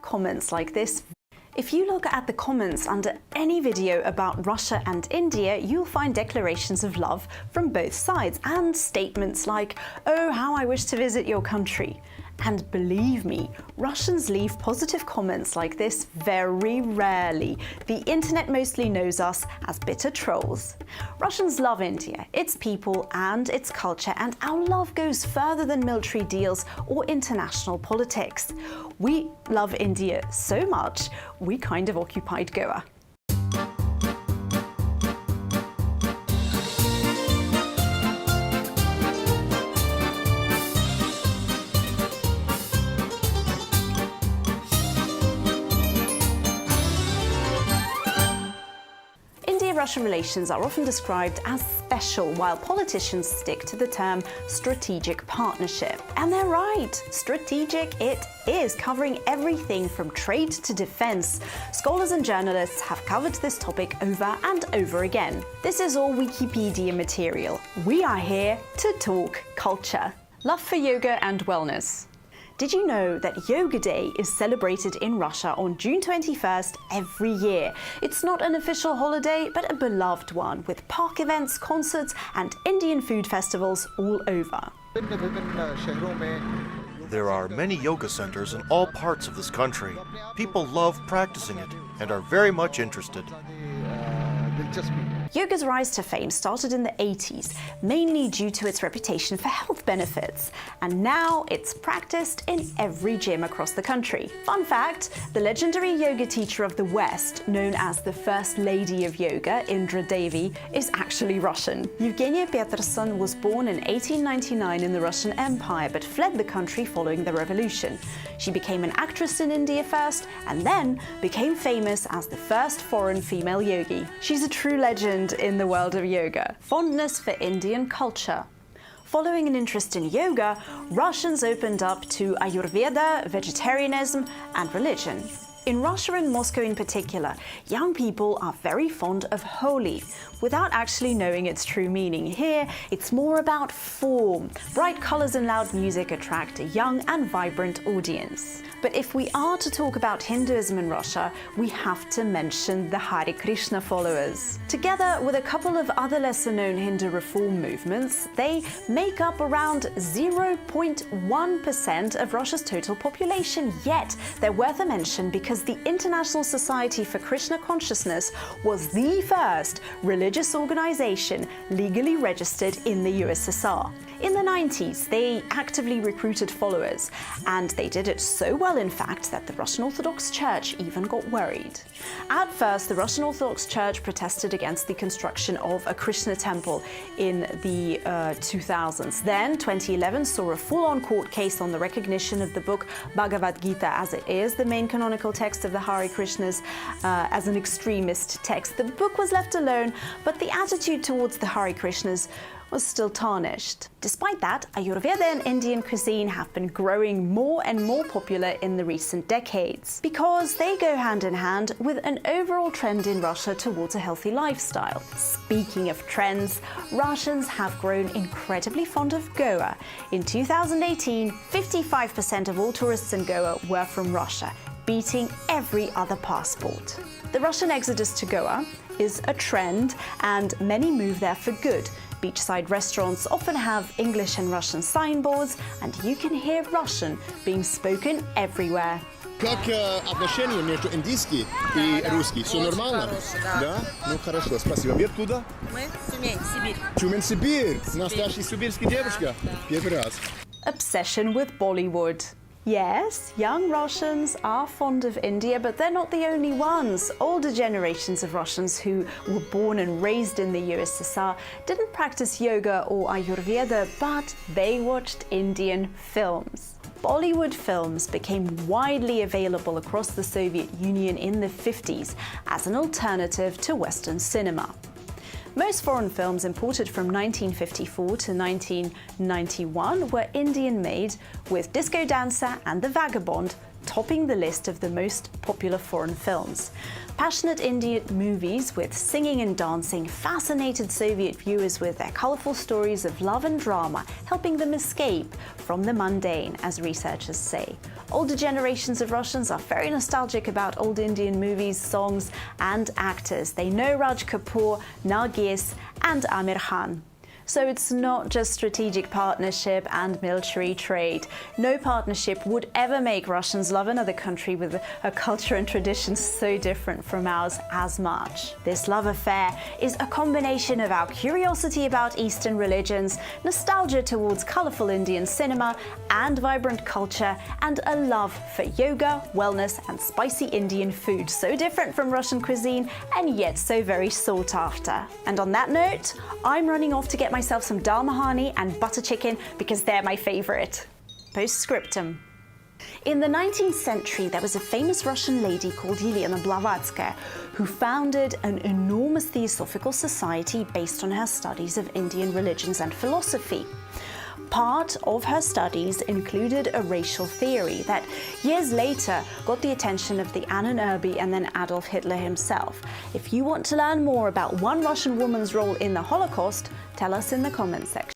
comments like this. If you look at the comments under any video about Russia and India, you'll find declarations of love from both sides and statements like, "Oh, how I wish to visit your country." And believe me, Russians leave positive comments like this very rarely. The internet mostly knows us as bitter trolls. Russians love India, its people and its culture, and our love goes further than military deals or international politics. We love India so much, we kind of occupied Goa. India-Russia relations are often described as special, while politicians stick to the term strategic partnership. And they're right, strategic it is, covering everything from trade to defense. Scholars and journalists have covered this topic over and over again. This is all Wikipedia material. We are here to talk culture. Love for yoga and wellness. Did you know that Yoga Day is celebrated in Russia on June 21st every year? It's not an official holiday, but a beloved one, with park events, concerts, and Indian food festivals all over. There are many yoga centers in all parts of this country. People love practicing it and are very much interested. Yoga's rise to fame started in the 80s, mainly due to its reputation for health benefits, and now it's practiced in every gym across the country. Fun fact, the legendary yoga teacher of the West, known as the First Lady of Yoga, Indra Devi, is actually Russian. Evgenia Peterson was born in 1899 in the Russian Empire, but fled the country following the revolution. She became an actress in India first, and then became famous as the first foreign female yogi. She's a true legend in the world of yoga. Fondness for Indian culture. Following an interest in yoga, Russians opened up to Ayurveda, vegetarianism, and religion. In Russia and Moscow in particular, young people are very fond of Holi, without actually knowing its true meaning. Here, it's more about form. Bright colors and loud music attract a young and vibrant audience. But if we are to talk about Hinduism in Russia, we have to mention the Hare Krishna followers. Together with a couple of other lesser-known Hindu reform movements, they make up around 0.1% of Russia's total population. Yet, they're worth a mention because the International Society for Krishna Consciousness was the first religious organization legally registered in the USSR. In the 90s, they actively recruited followers, and they did it so well, in fact, that the Russian Orthodox Church even got worried. At first, the Russian Orthodox Church protested against the construction of a Krishna temple in the 2000s. Then, 2011 saw a full-on court case on the recognition of the book Bhagavad Gita, as it is the main canonical text of the Hare Krishnas, as an extremist text. The book was left alone, but the attitude towards the Hare Krishnas was still tarnished. Despite that, Ayurveda and Indian cuisine have been growing more and more popular in the recent decades, because they go hand in hand with an overall trend in Russia towards a healthy lifestyle. Speaking of trends, Russians have grown incredibly fond of Goa. In 2018, 55% of all tourists in Goa were from Russia, beating every other passport. The Russian exodus to Goa is a trend, and many move there for good. Beachside restaurants often have English and Russian signboards, and you can hear Russian being spoken everywhere. Как отношения между индийский и русский? Все нормально? Да? Ну хорошо, спасибо. Вы откуда? Мы Тюмень, Сибирь. Тюмень, Сибирь. Настоящая сибирская девушка. Первый раз. Obsession with Bollywood. Yes, young Russians are fond of India, but they're not the only ones. Older generations of Russians who were born and raised in the USSR didn't practice yoga or Ayurveda, but they watched Indian films. Bollywood films became widely available across the Soviet Union in the 50s as an alternative to Western cinema. Most foreign films imported from 1954 to 1991 were Indian-made, with Disco Dancer and The Vagabond topping the list of the most popular foreign films. Passionate Indian movies with singing and dancing fascinated Soviet viewers with their colorful stories of love and drama, helping them escape from the mundane, as researchers say. Older generations of Russians are very nostalgic about old Indian movies, songs, and actors. They know Raj Kapoor, Nargis, and Amir Khan. So it's not just strategic partnership and military trade. No partnership would ever make Russians love another country with a culture and traditions so different from ours as much. This love affair is a combination of our curiosity about Eastern religions, nostalgia towards colorful Indian cinema and vibrant culture, and a love for yoga, wellness, and spicy Indian food, so different from Russian cuisine and yet so very sought after. And on that note, I'm running off to get myself some dal makhani and butter chicken because they're my favorite. Postscriptum. In the 19th century, there was a famous Russian lady called Yelena Blavatsky who founded an enormous theosophical society based on her studies of Indian religions and philosophy. Part of her studies included a racial theory that years later got the attention of the Anna Nerbey and then Adolf Hitler himself. If you want to learn more about one Russian woman's role in the Holocaust, tell us in the comments section.